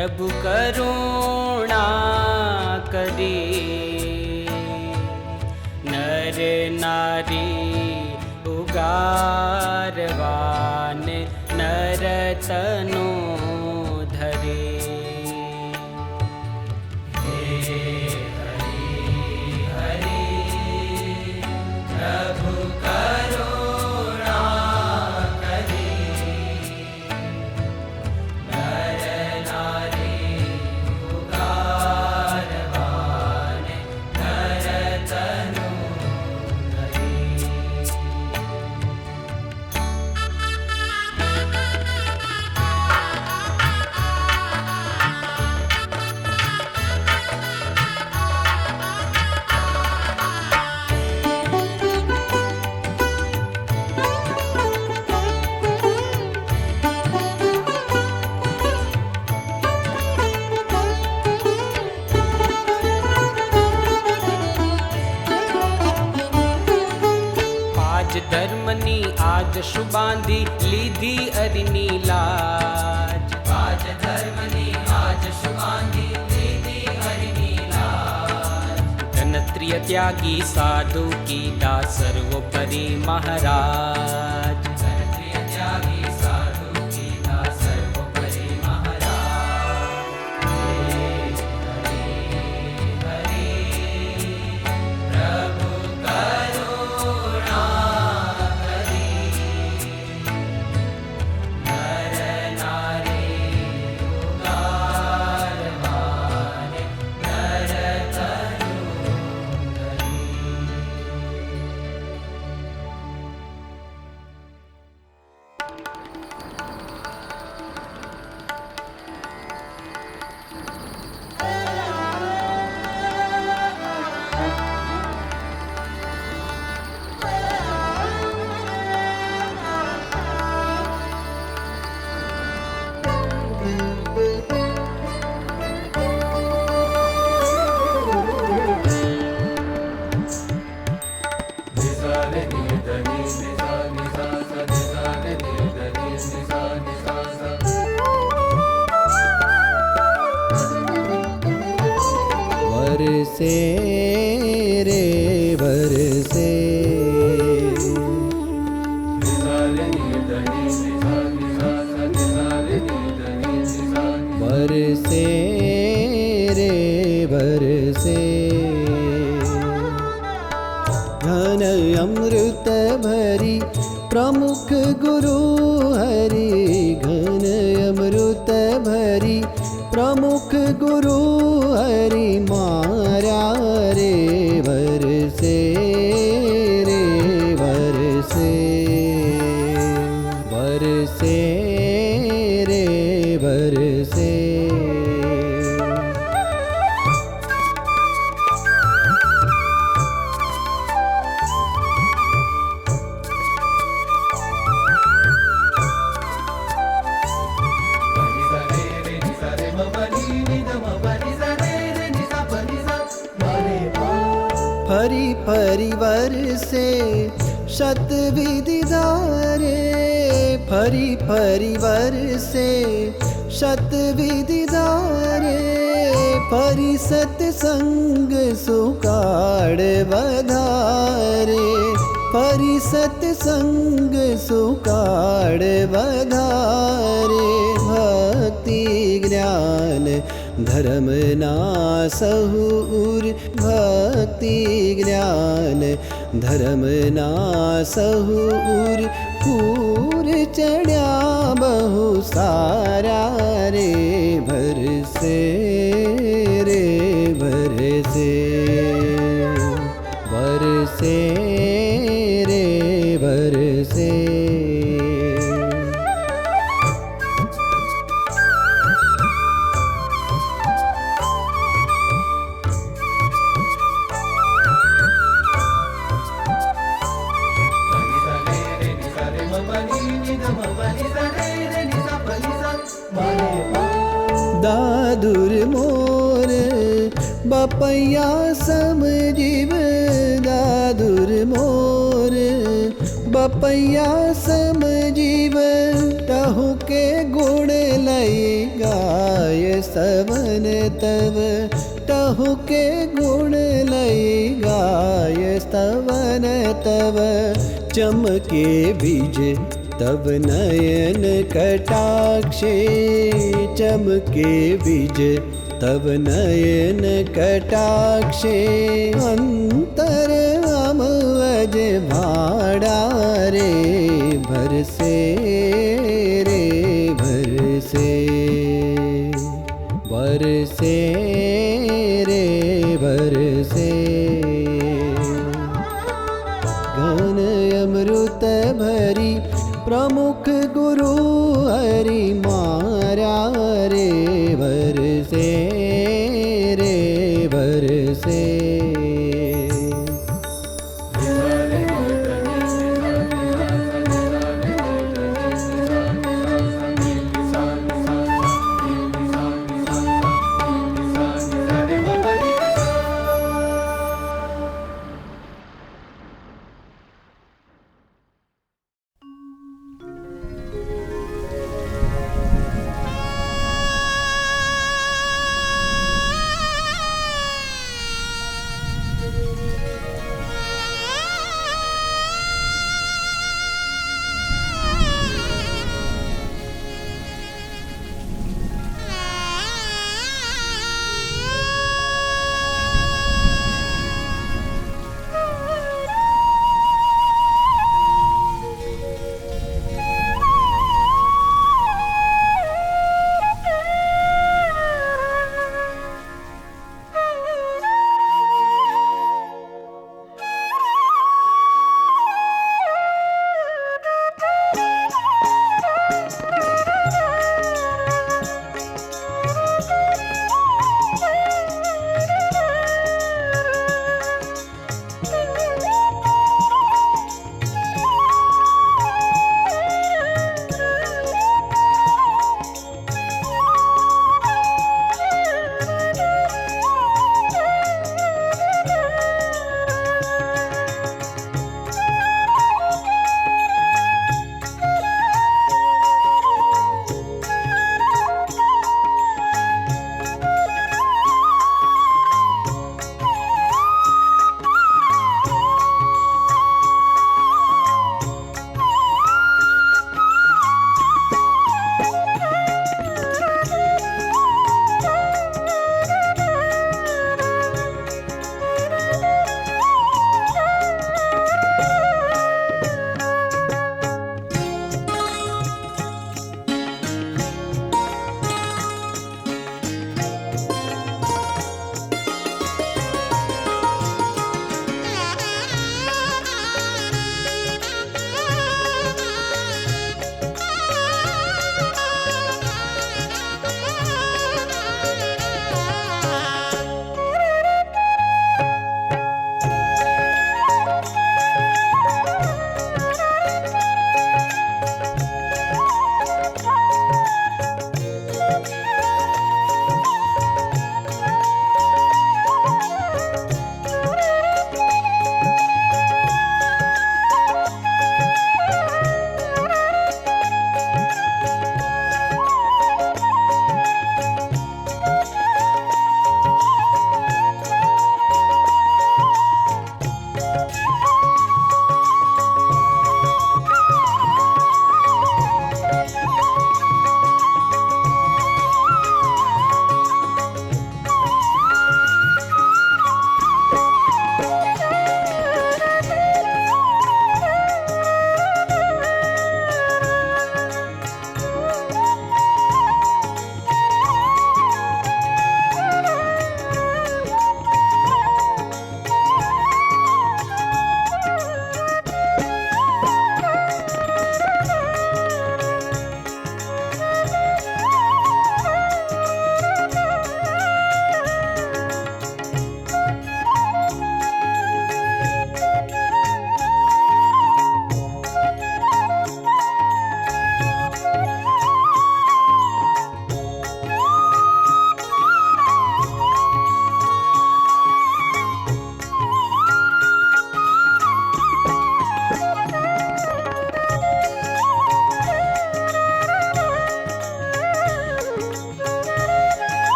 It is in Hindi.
प्रभु करुणा करे। नर नारी उगारवान नर तनु धरे। हे हरि हरि प्रभु करुणा करे। नर नारी उगारवान नर तनु धरे। आज धर्मनी आज शुबांधी लीधी अरिनी लाज। आज धर्मनी आज शुबांधी लीधी अरिनी लाज। धनत्रिय त्यागी साधु की दास सर्वोपरि महाराज। धनत्रिय त्यागी साधु की दास सर्वोपरि महाराज। हे हरि हरि प्रभु करुणा करे। नर नारी उगारवान नर तनु धरे। बरसे रे बरसे। बरसे रे बरसे। घन अमृत भरी प्रमुख गुरु हरि। घन अमृत भरी प्रमुख गुरु हरि मारा रे बरसे रे बरसे। बरसे रे बरसे। फरी फरी बरसे शत विधि धारे। फरी फरी बरसे शत विधि धारे। फरी सत्संग सुकाड़ बधारे। फरी सत्संग सुकाड़ बधारे। भक्ति ज्ञान धर्म ना सहूर। भक्ति ज्ञान धर्म ना सहूर। पूर चढ़्या बहु सारा रे बरसे रे बरसे। बरसे रे बरसे। दादुर मोर बपैया समजीव। दादुर मोर बपैया समजीव। तहु के गुण लई गाय स्तवन तव टहु के गुण लई गाय स्तवन तव चमके बीज तब नयन कटाक्षे चमके बीज तब नयन कटाक्षे अंतर अमवज भाड़ा रे भरसे रे भरसे बरसे